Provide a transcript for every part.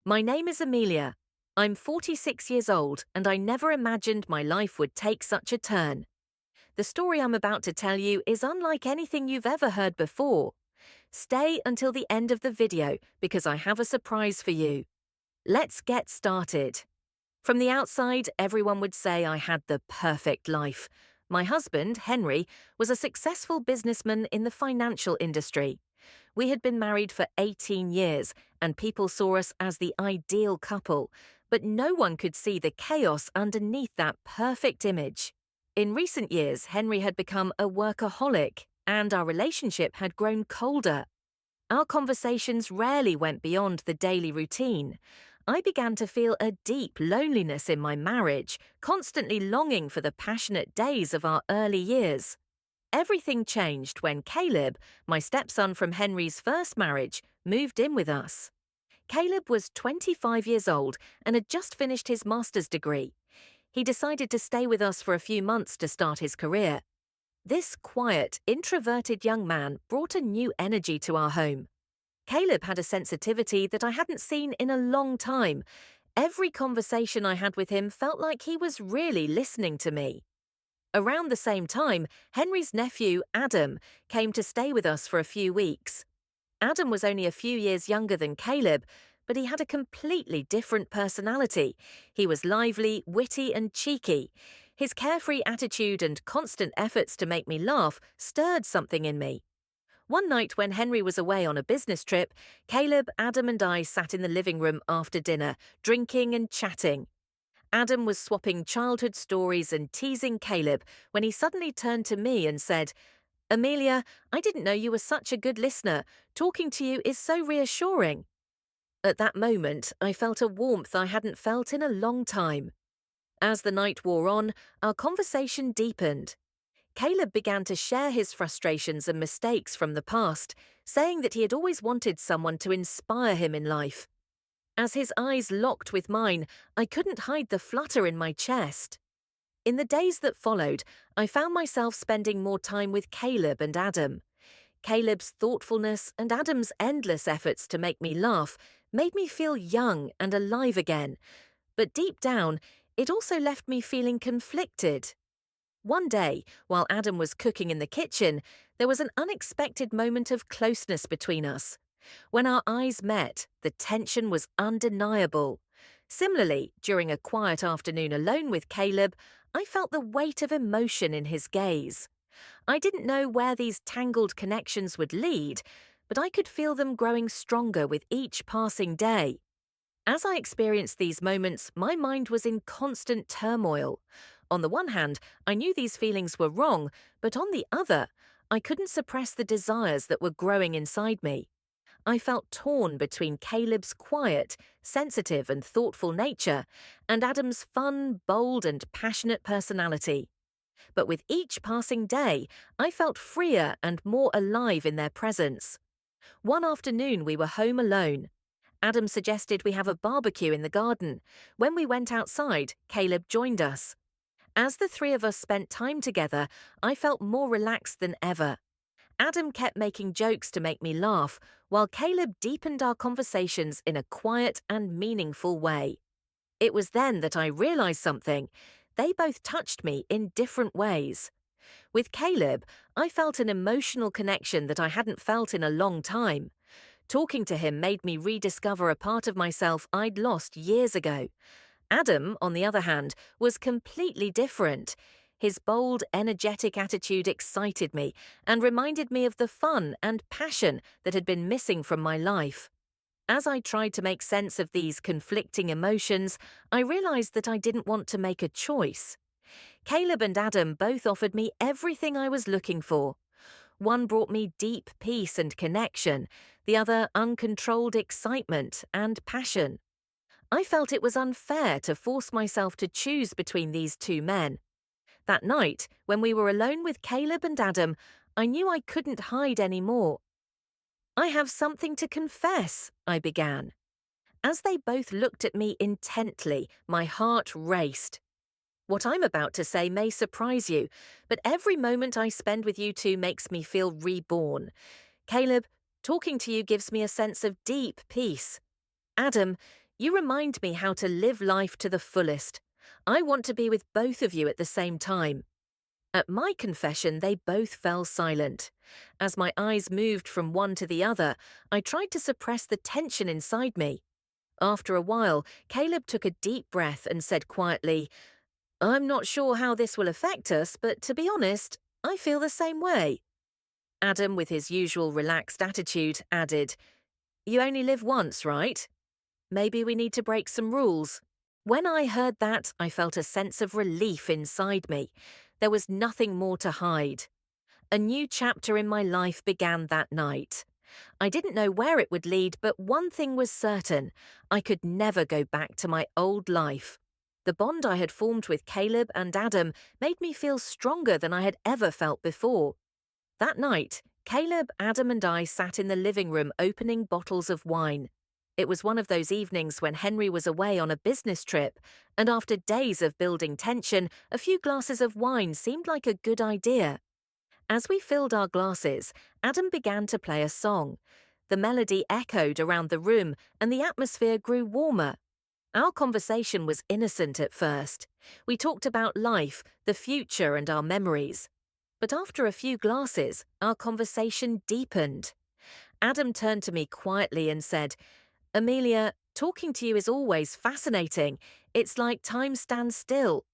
My name is Amelia. I'm 46 years old and I never imagined my life would take such a turn. The story I'm about to tell you is unlike anything you've ever heard before. Stay until the end of the video because I have a surprise for you. Let's get started. From the outside, everyone would say I had the perfect life. My husband, Henry, was a successful businessman in the financial industry. We had been married for 18 years, and people saw us as the ideal couple, but no one could see the chaos underneath that perfect image. In recent years, Henry had become a workaholic, and our relationship had grown colder. Our conversations rarely went beyond the daily routine. I began to feel a deep loneliness in my marriage, constantly longing for the passionate days of our early years. Everything changed when Caleb, my stepson from Henry's first marriage, moved in with us. Caleb was 25 years old and had just finished his master's degree. He decided to stay with us for a few months to start his career. This quiet, introverted young man brought a new energy to our home. Caleb had a sensitivity that I hadn't seen in a long time. Every conversation I had with him felt like he was really listening to me. Around the same time, Henry's nephew, Adam, came to stay with us for a few weeks. Adam was only a few years younger than Caleb, but he had a completely different personality. He was lively, witty, and cheeky. His carefree attitude and constant efforts to make me laugh stirred something in me. One night when Henry was away on a business trip, Caleb, Adam and I sat in the living room after dinner, drinking and chatting. Adam was swapping childhood stories and teasing Caleb when he suddenly turned to me and said, "Amelia, I didn't know you were such a good listener. Talking to you is so reassuring." At that moment, I felt a warmth I hadn't felt in a long time. As the night wore on, our conversation deepened. Caleb began to share his frustrations and mistakes from the past, saying that he had always wanted someone to inspire him in life. As his eyes locked with mine, I couldn't hide the flutter in my chest. In the days that followed, I found myself spending more time with Caleb and Adam. Caleb's thoughtfulness and Adam's endless efforts to make me laugh made me feel young and alive again, but deep down, it also left me feeling conflicted. One day, while Adam was cooking in the kitchen, there was an unexpected moment of closeness between us. When our eyes met, the tension was undeniable. Similarly, during a quiet afternoon alone with Caleb, I felt the weight of emotion in his gaze. I didn't know where these tangled connections would lead, but I could feel them growing stronger with each passing day. As I experienced these moments, my mind was in constant turmoil. On the one hand, I knew these feelings were wrong, but on the other, I couldn't suppress the desires that were growing inside me. I felt torn between Caleb's quiet, sensitive and thoughtful nature and Adam's fun, bold and passionate personality. But with each passing day, I felt freer and more alive in their presence. One afternoon we were home alone. Adam suggested we have a barbecue in the garden. When we went outside, Caleb joined us. As the three of us spent time together, I felt more relaxed than ever. Adam kept making jokes to make me laugh, while Caleb deepened our conversations in a quiet and meaningful way. It was then that I realized something. They both touched me in different ways. With Caleb, I felt an emotional connection that I hadn't felt in a long time. Talking to him made me rediscover a part of myself I'd lost years ago. Adam, on the other hand, was completely different. His bold, energetic attitude excited me and reminded me of the fun and passion that had been missing from my life. As I tried to make sense of these conflicting emotions, I realized that I didn't want to make a choice. Caleb and Adam both offered me everything I was looking for. One brought me deep peace and connection, the other uncontrolled excitement and passion. I felt it was unfair to force myself to choose between these two men. That night, when we were alone with Caleb and Adam, I knew I couldn't hide anymore. "I have something to confess," I began. As they both looked at me intently, my heart raced. What I'm about to say may surprise you, but every moment I spend with you two makes me feel reborn. Caleb, talking to you gives me a sense of deep peace. Adam, You remind me how to live life to the fullest. I want to be with both of you at the same time. At my confession, they both fell silent. As my eyes moved from one to the other, I tried to suppress the tension inside me. After a while, Caleb took a deep breath and said quietly, "I'm not sure how this will affect us, but to be honest, I feel the same way." Adam, with his usual relaxed attitude, added, "You only live once, right? Maybe we need to break some rules." When I heard that, I felt a sense of relief inside me. There was nothing more to hide. A new chapter in my life began that night. I didn't know where it would lead, but one thing was certain: I could never go back to my old life. The bond I had formed with Caleb and Adam made me feel stronger than I had ever felt before. That night, Caleb, Adam, and I sat in the living room opening bottles of wine. It was one of those evenings when Henry was away on a business trip, and after days of building tension, a few glasses of wine seemed like a good idea. As we filled our glasses, Adam began to play a song. The melody echoed around the room, and the atmosphere grew warmer. Our conversation was innocent at first. We talked about life, the future, and our memories. But after a few glasses, our conversation deepened. Adam turned to me quietly and said, "Amelia, talking to you is always fascinating. It's like time stands still."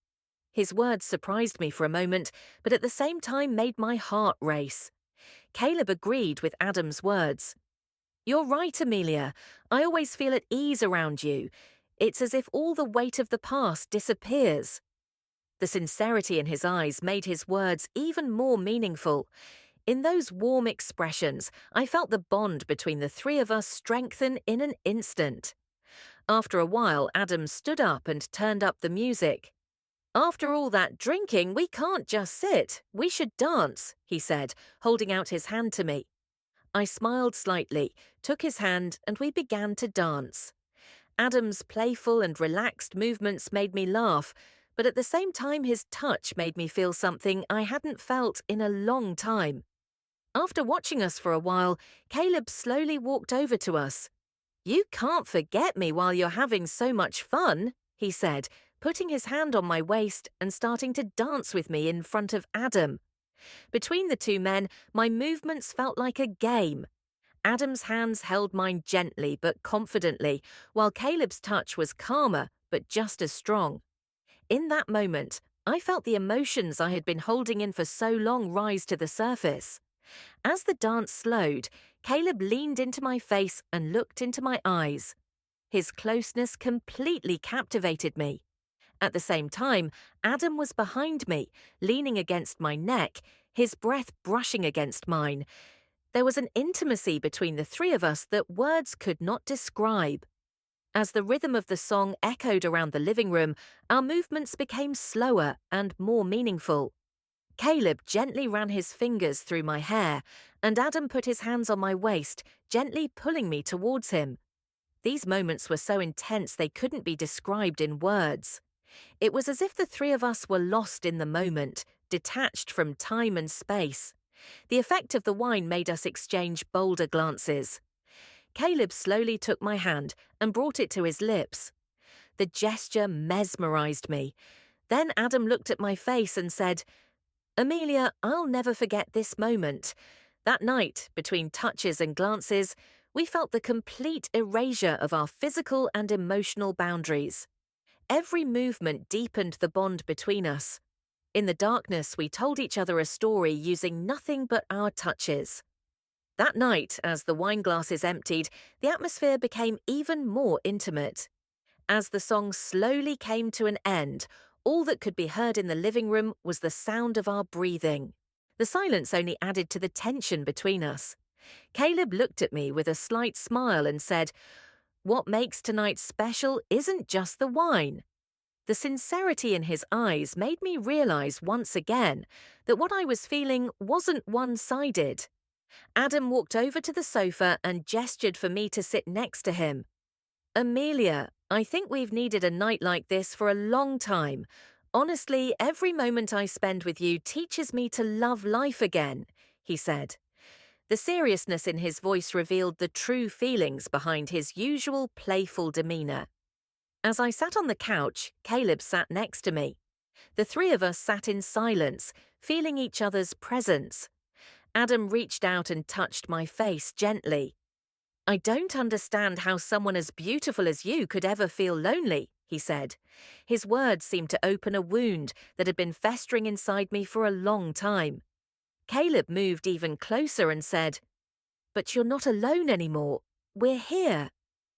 His words surprised me for a moment, but at the same time made my heart race. Caleb agreed with Adam's words. "You're right, Amelia. I always feel at ease around you. It's as if all the weight of the past disappears." The sincerity in his eyes made his words even more meaningful. In those warm expressions, I felt the bond between the three of us strengthen in an instant. After a while, Adam stood up and turned up the music. "After all that drinking, we can't just sit. We should dance," he said, holding out his hand to me. I smiled slightly, took his hand, and we began to dance. Adam's playful and relaxed movements made me laugh, but at the same time his touch made me feel something I hadn't felt in a long time. After watching us for a while, Caleb slowly walked over to us. "You can't forget me while you're having so much fun," he said, putting his hand on my waist and starting to dance with me in front of Adam. Between the two men, my movements felt like a game. Adam's hands held mine gently but confidently, while Caleb's touch was calmer but just as strong. In that moment, I felt the emotions I had been holding in for so long rise to the surface. As the dance slowed, Caleb leaned into my face and looked into my eyes. His closeness completely captivated me. At the same time, Adam was behind me, leaning against my neck, his breath brushing against mine. There was an intimacy between the three of us that words could not describe. As the rhythm of the song echoed around the living room, our movements became slower and more meaningful. Caleb gently ran his fingers through my hair, and Adam put his hands on my waist, gently pulling me towards him. These moments were so intense they couldn't be described in words. It was as if the three of us were lost in the moment, detached from time and space. The effect of the wine made us exchange bolder glances. Caleb slowly took my hand and brought it to his lips. The gesture mesmerized me. Then Adam looked at my face and said, "Amelia, I'll never forget this moment. That night, between touches and glances, we felt the complete erasure of our physical and emotional boundaries. Every movement deepened the bond between us. In the darkness, we told each other a story using nothing but our touches." That night, as the wine glasses emptied, the atmosphere became even more intimate. As the song slowly came to an end, all that could be heard in the living room was the sound of our breathing. The silence only added to the tension between us. Caleb looked at me with a slight smile and said, "What makes tonight special isn't just the wine." The sincerity in his eyes made me realize once again that what I was feeling wasn't one-sided. Adam walked over to the sofa and gestured for me to sit next to him. "Amelia, I think we've needed a night like this for a long time. Honestly, every moment I spend with you teaches me to love life again," he said. The seriousness in his voice revealed the true feelings behind his usual playful demeanor. As I sat on the couch, Caleb sat next to me. The three of us sat in silence, feeling each other's presence. Adam reached out and touched my face gently. "I don't understand how someone as beautiful as you could ever feel lonely," he said. His words seemed to open a wound that had been festering inside me for a long time. Caleb moved even closer and said, "But you're not alone anymore. We're here."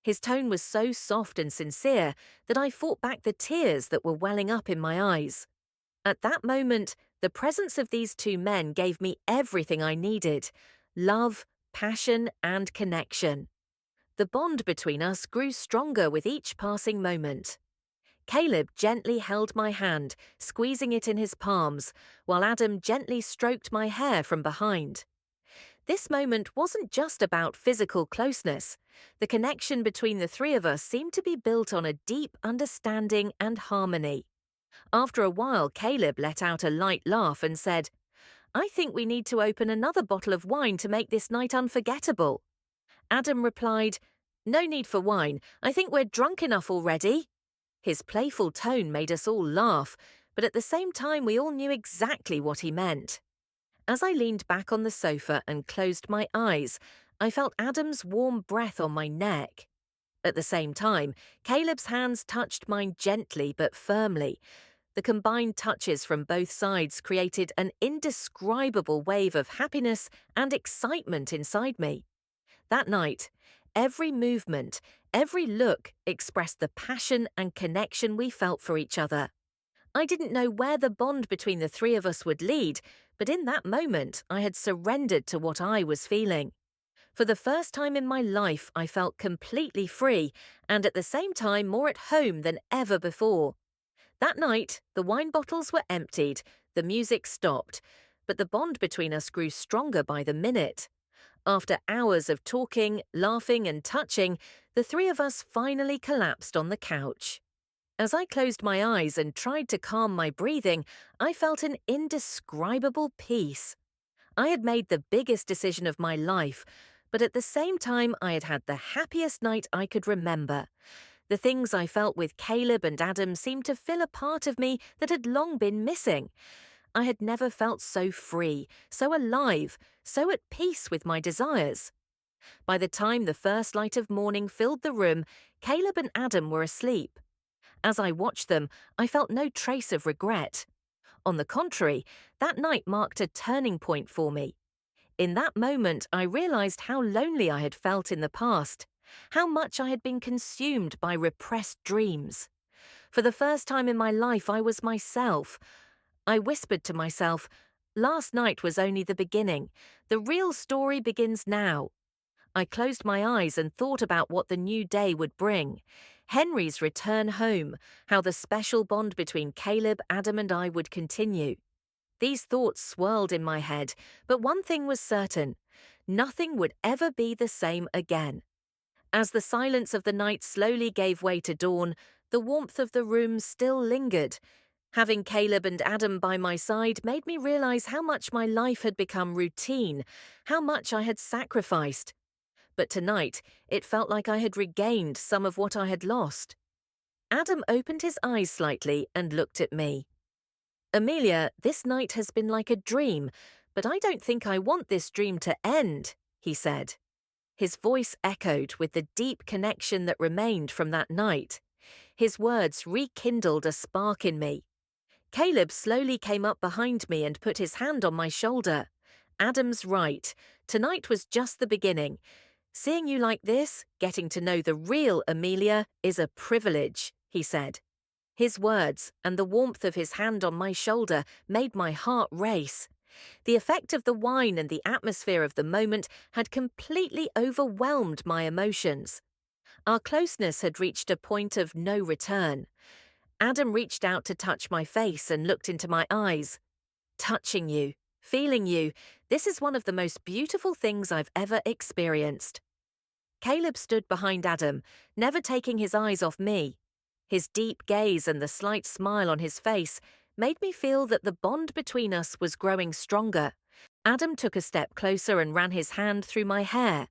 His tone was so soft and sincere that I fought back the tears that were welling up in my eyes. At that moment, the presence of these two men gave me everything I needed: love, passion, and connection. The bond between us grew stronger with each passing moment. Caleb gently held my hand, squeezing it in his palms, while Adam gently stroked my hair from behind. This moment wasn't just about physical closeness. The connection between the three of us seemed to be built on a deep understanding and harmony. After a while, Caleb let out a light laugh and said, "I think we need to open another bottle of wine to make this night unforgettable." Adam replied, "No need for wine. I think we're drunk enough already." His playful tone made us all laugh, but at the same time we all knew exactly what he meant. As I leaned back on the sofa and closed my eyes, I felt Adam's warm breath on my neck. At the same time, Caleb's hands touched mine gently but firmly. The combined touches from both sides created an indescribable wave of happiness and excitement inside me. That night, every movement, every look expressed the passion and connection we felt for each other. I didn't know where the bond between the three of us would lead, but in that moment I had surrendered to what I was feeling. For the first time in my life, I felt completely free and at the same time more at home than ever before. That night, the wine bottles were emptied, the music stopped, but the bond between us grew stronger by the minute. After hours of talking, laughing, and touching, the three of us finally collapsed on the couch. As I closed my eyes and tried to calm my breathing, I felt an indescribable peace. I had made the biggest decision of my life, but at the same time I had had the happiest night I could remember. The things I felt with Caleb and Adam seemed to fill a part of me that had long been missing. I had never felt so free, so alive, so at peace with my desires. By the time the first light of morning filled the room, Caleb and Adam were asleep. As I watched them, I felt no trace of regret. On the contrary, that night marked a turning point for me. In that moment, I realized how lonely I had felt in the past, how much I had been consumed by repressed dreams. For the first time in my life, I was myself. I whispered to myself, "Last night was only the beginning. The real story begins now." I closed my eyes and thought about what the new day would bring. Henry's return home, how the special bond between Caleb, Adam, and I would continue. These thoughts swirled in my head, but one thing was certain: nothing would ever be the same again. As the silence of the night slowly gave way to dawn, the warmth of the room still lingered. Having Caleb and Adam by my side made me realize how much my life had become routine, how much I had sacrificed. But tonight, it felt like I had regained some of what I had lost. Adam opened his eyes slightly and looked at me. "Amelia, this night has been like a dream, but I don't think I want this dream to end," he said. His voice echoed with the deep connection that remained from that night. His words rekindled a spark in me. Caleb slowly came up behind me and put his hand on my shoulder. "Adam's right. Tonight was just the beginning. Seeing you like this, getting to know the real Amelia, is a privilege," he said. His words and the warmth of his hand on my shoulder made my heart race. The effect of the wine and the atmosphere of the moment had completely overwhelmed my emotions. Our closeness had reached a point of no return. Adam reached out to touch my face and looked into my eyes. "Touching you, feeling you, this is one of the most beautiful things I've ever experienced." Caleb stood behind Adam, never taking his eyes off me. His deep gaze and the slight smile on his face made me feel that the bond between us was growing stronger. Adam took a step closer and ran his hand through my hair.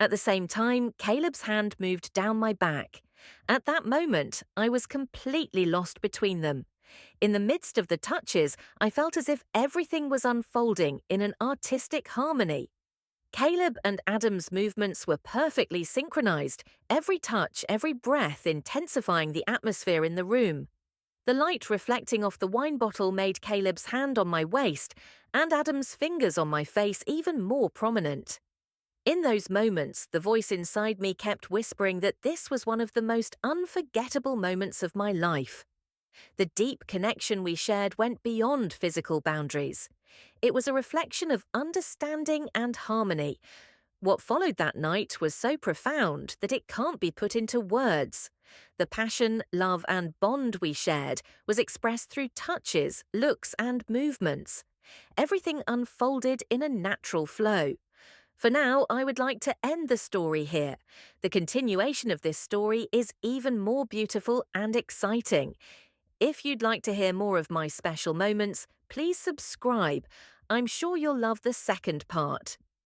At the same time, Caleb's hand moved down my back. At that moment, I was completely lost between them. In the midst of the touches, I felt as if everything was unfolding in an artistic harmony. Caleb and Adam's movements were perfectly synchronized, every touch, every breath intensifying the atmosphere in the room. The light reflecting off the wine bottle made Caleb's hand on my waist and Adam's fingers on my face even more prominent. In those moments, the voice inside me kept whispering that this was one of the most unforgettable moments of my life. The deep connection we shared went beyond physical boundaries. It was a reflection of understanding and harmony. What followed that night was so profound that it can't be put into words. The passion, love, and bond we shared was expressed through touches, looks, and movements. Everything unfolded in a natural flow. For now, I would like to end the story here. The continuation of this story is even more beautiful and exciting. If you'd like to hear more of my special moments, please subscribe. I'm sure you'll love the second part.